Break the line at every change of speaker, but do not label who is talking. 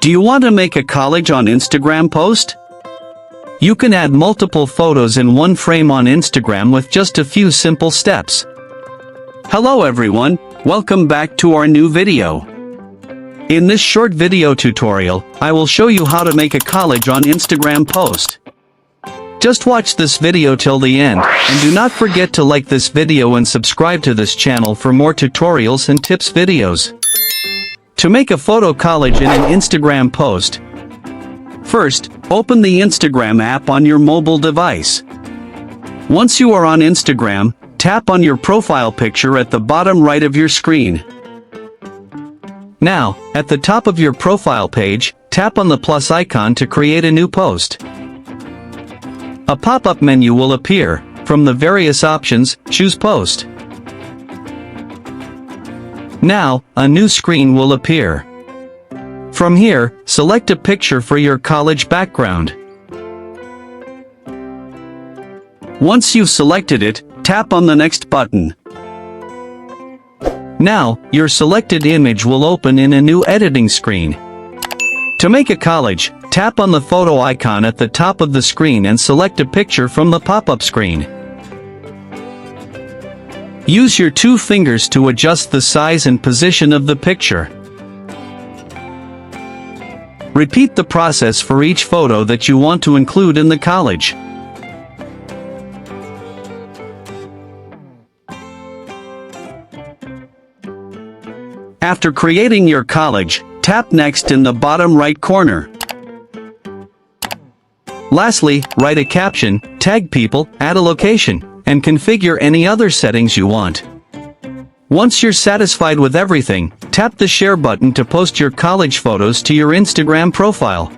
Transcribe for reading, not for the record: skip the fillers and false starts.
Do you want to make a collage on Instagram post? You can add multiple photos in one frame on Instagram with just a few simple steps. Hello everyone, welcome back to our new video. In this short video tutorial, I will show you how to make a collage on Instagram post. Just watch this video till the end, and do not forget to like this video and subscribe to this channel for more tutorials and tips videos. To make a photo collage in an Instagram post, first, open the Instagram app on your mobile device. Once you are on Instagram, tap on your profile picture at the bottom right of your screen. Now, at the top of your profile page, tap on the plus icon to create a new post. A pop-up menu will appear. From the various options, choose Post. Now, a new screen will appear. From here, select a picture for your collage background. Once you've selected it, tap on the Next button. Now, your selected image will open in a new editing screen. To make a collage, tap on the photo icon at the top of the screen and select a picture from the pop-up screen. Use your two fingers to adjust the size and position of the picture. Repeat the process for each photo that you want to include in the collage. After creating your collage, tap Next in the bottom right corner. Lastly, write a caption, tag people, add a location, and configure any other settings you want. Once you're satisfied with everything, tap the share button to post your collage photos to your Instagram profile.